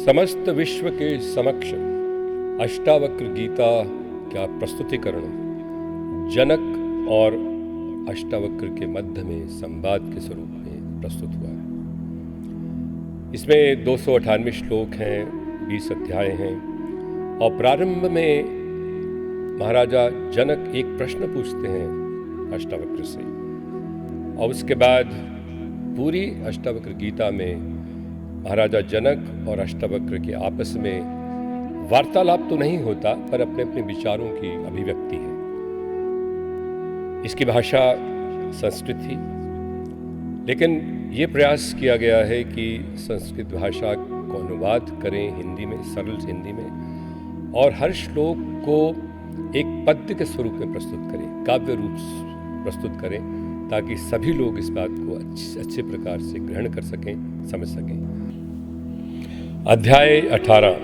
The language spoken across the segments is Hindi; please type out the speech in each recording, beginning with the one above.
समस्त विश्व के समक्ष अष्टावक्र गीता का प्रस्तुतिकरण जनक और अष्टावक्र के मध्य में संवाद के स्वरूप में प्रस्तुत हुआ है। इसमें 298 श्लोक हैं, 20 अध्याय हैं और प्रारंभ में महाराजा जनक एक प्रश्न पूछते हैं अष्टावक्र से और उसके बाद पूरी अष्टावक्र गीता में महाराजा जनक और अष्टावक्र के आपस में वार्तालाप तो नहीं होता पर अपने अपने विचारों की अभिव्यक्ति है। इसकी भाषा संस्कृत थी, लेकिन ये प्रयास किया गया है कि संस्कृत भाषा को अनुवाद करें हिंदी में, सरल हिंदी में, और हर श्लोक को एक पद्य के स्वरूप में प्रस्तुत करें, काव्य रूप प्रस्तुत करें, ताकि सभी लोग इस बात को अच्छे प्रकार से ग्रहण कर सकें, समझ सकें। अध्याय 18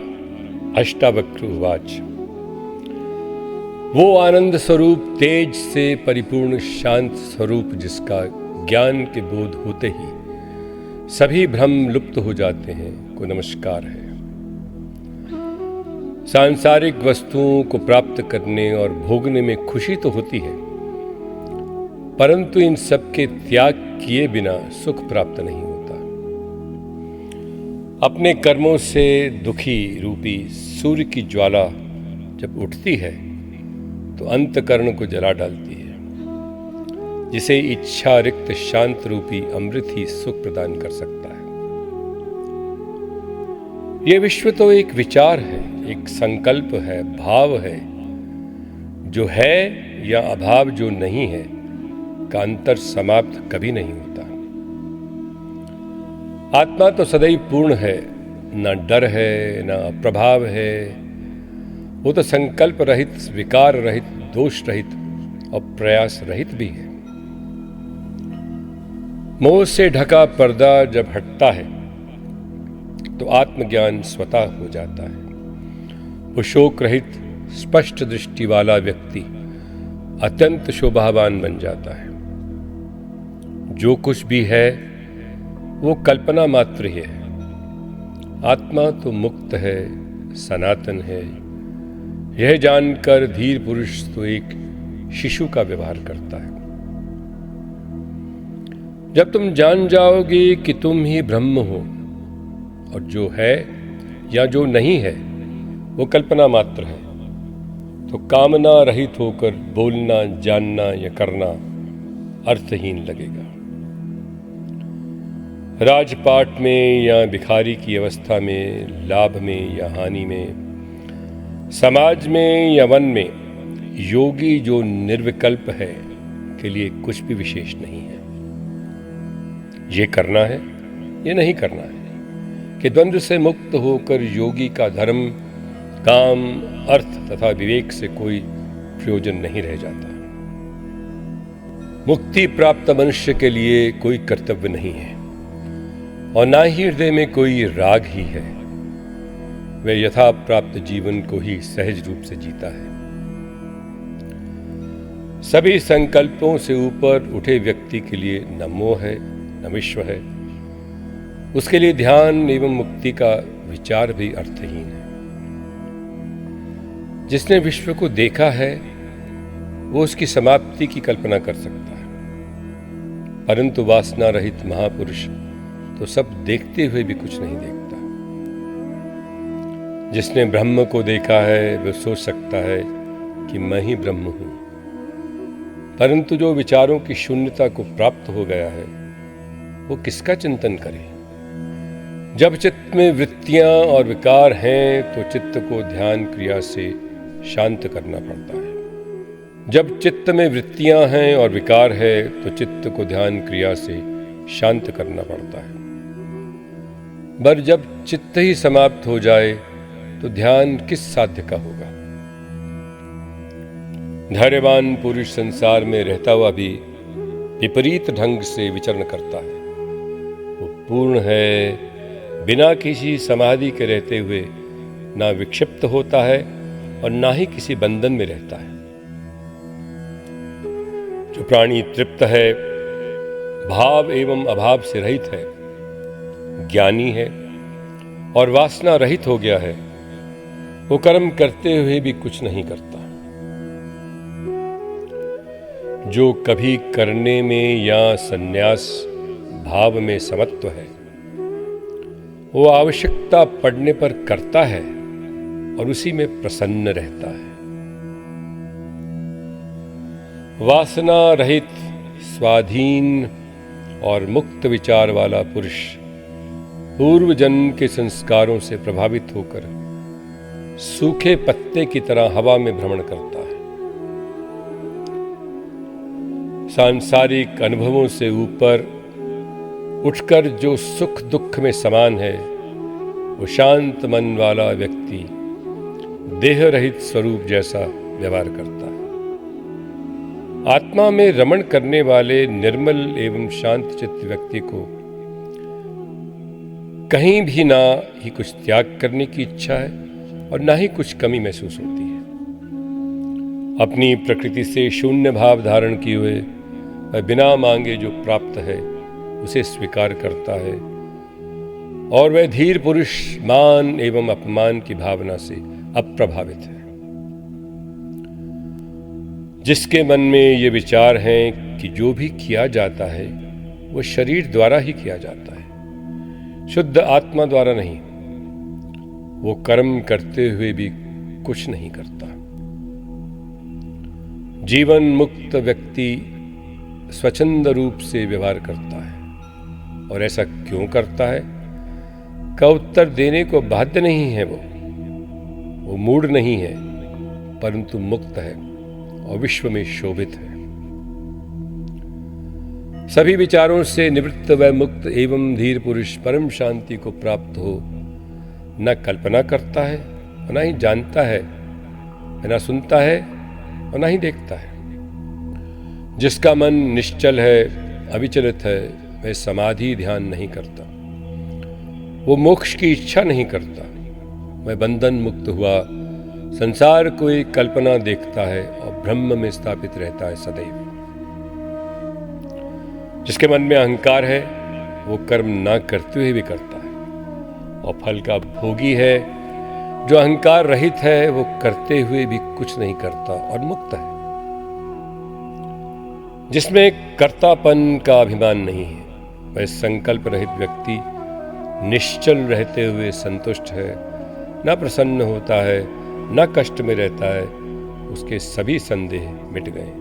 अष्टावक्र उवाच। वो आनंद स्वरूप तेज से परिपूर्ण शांत स्वरूप जिसका ज्ञान के बोध होते ही सभी भ्रम लुप्त हो जाते हैं को नमस्कार है। सांसारिक वस्तुओं को प्राप्त करने और भोगने में खुशी तो होती है, परंतु इन सब के त्याग किए बिना सुख प्राप्त नहीं होता। अपने कर्मों से दुखी रूपी सूर्य की ज्वाला जब उठती है तो अंतकरण को जला डालती है, जिसे इच्छा रिक्त शांत रूपी अमृत ही सुख प्रदान कर सकता है। यह विश्व तो एक विचार है, एक संकल्प है, भाव है। जो है या अभाव जो नहीं है का अंतर समाप्त कभी नहीं होता। आत्मा तो सदैव पूर्ण है, न डर है न प्रभाव है। वो तो संकल्प रहित, विकार रहित, दोष रहित और प्रयास रहित भी है। मोह से ढका पर्दा जब हटता है तो आत्मज्ञान स्वतः हो जाता है। वो शोक रहित, स्पष्ट दृष्टि वाला व्यक्ति अत्यंत शोभावान बन जाता है। जो कुछ भी है वो कल्पना मात्र ही है। आत्मा तो मुक्त है, सनातन है। यह जानकर धीर पुरुष तो एक शिशु का व्यवहार करता है। जब तुम जान जाओगे कि तुम ही ब्रह्म हो और जो है या जो नहीं है वो कल्पना मात्र है, तो कामना रहित होकर बोलना, जानना या करना अर्थहीन लगेगा। राजपाट में या भिखारी की अवस्था में, लाभ में या हानि में, समाज में या वन में, योगी जो निर्विकल्प है के लिए कुछ भी विशेष नहीं है। ये करना है, ये नहीं करना है कि द्वंद्व से मुक्त होकर योगी का धर्म, काम, अर्थ तथा विवेक से कोई प्रयोजन नहीं रह जाता। मुक्ति प्राप्त मनुष्य के लिए कोई कर्तव्य नहीं है और ना ही हृदय में कोई राग ही है। वह यथा प्राप्त जीवन को ही सहज रूप से जीता है। सभी संकल्पों से ऊपर उठे व्यक्ति के लिए न मोह है न विश्व है। उसके लिए ध्यान एवं मुक्ति का विचार भी अर्थहीन है। जिसने विश्व को देखा है वो उसकी समाप्ति की कल्पना कर सकता है, परंतु वासना रहित महापुरुष तो सब देखते हुए भी कुछ नहीं देखता। जिसने ब्रह्म को देखा है वह सोच सकता है कि मैं ही ब्रह्म हूं, परंतु जो विचारों की शून्यता को प्राप्त हो गया है वो किसका चिंतन करे। जब चित्त में वृत्तियां और विकार हैं तो चित्त को ध्यान क्रिया से शांत करना पड़ता है। जब चित्त में वृत्तियां हैं और विकार है तो चित्त को ध्यान क्रिया से शांत करना पड़ता है। पर जब चित्त ही समाप्त हो जाए तो ध्यान किस साध्य का होगा। धैर्यवान पुरुष संसार में रहता हुआ भी विपरीत ढंग से विचरण करता है। वो पूर्ण है, बिना किसी समाधि के रहते हुए ना विक्षिप्त होता है और ना ही किसी बंधन में रहता है। जो प्राणी तृप्त है, भाव एवं अभाव से रहित है, ज्ञानी है, और वासना रहित हो गया है, वो कर्म करते हुए भी कुछ नहीं करता। जो कभी करने में या संन्यास भाव में समत्व है, वो आवश्यकता पड़ने पर करता है और उसी में प्रसन्न रहता है। वासना रहित, स्वाधीन और मुक्त विचार वाला पुरुष पूर्व जन्म के संस्कारों से प्रभावित होकर सूखे पत्ते की तरह हवा में भ्रमण करता है। सांसारिक अनुभवों से ऊपर उठकर जो सुख दुख में समान है, वो शांत मन वाला व्यक्ति देह रहित स्वरूप जैसा व्यवहार करता है। आत्मा में रमण करने वाले निर्मल एवं शांत चित्त व्यक्ति को कहीं भी ना ही कुछ त्याग करने की इच्छा है और ना ही कुछ कमी महसूस होती है। अपनी प्रकृति से शून्य भाव धारण किए हुए वह बिना मांगे जो प्राप्त है उसे स्वीकार करता है, और वह धीर पुरुष मान एवं अपमान की भावना से अप्रभावित है। जिसके मन में ये विचार हैं कि जो भी किया जाता है वो शरीर द्वारा ही किया जाता है, शुद्ध आत्मा द्वारा नहीं, वो कर्म करते हुए भी कुछ नहीं करता। जीवन मुक्त व्यक्ति स्वच्छंद रूप से व्यवहार करता है, और ऐसा क्यों करता है का उत्तर देने को बाध्य नहीं है। वो मूढ़ नहीं है, परंतु मुक्त है और विश्व में शोभित है। सभी विचारों से निवृत्त व मुक्त एवं धीर पुरुष परम शांति को प्राप्त हो न कल्पना करता है और न ही जानता है, न सुनता है और न ही देखता है। जिसका मन निश्चल है, अविचलित है, वह समाधि ध्यान नहीं करता, वो मोक्ष की इच्छा नहीं करता, वह बंधन मुक्त हुआ संसार को एक कल्पना देखता है और ब्रह्म में स्थापित रहता है सदैव। जिसके मन में अहंकार है वो कर्म ना करते हुए भी करता है, और फल का भोगी है। जो अहंकार रहित है वो करते हुए भी कुछ नहीं करता और मुक्त है। जिसमें कर्तापन का अभिमान नहीं है, वह संकल्प रहित व्यक्ति निश्चल रहते हुए संतुष्ट है, न प्रसन्न होता है, न कष्ट में रहता है। उसके सभी संदेह मिट गए।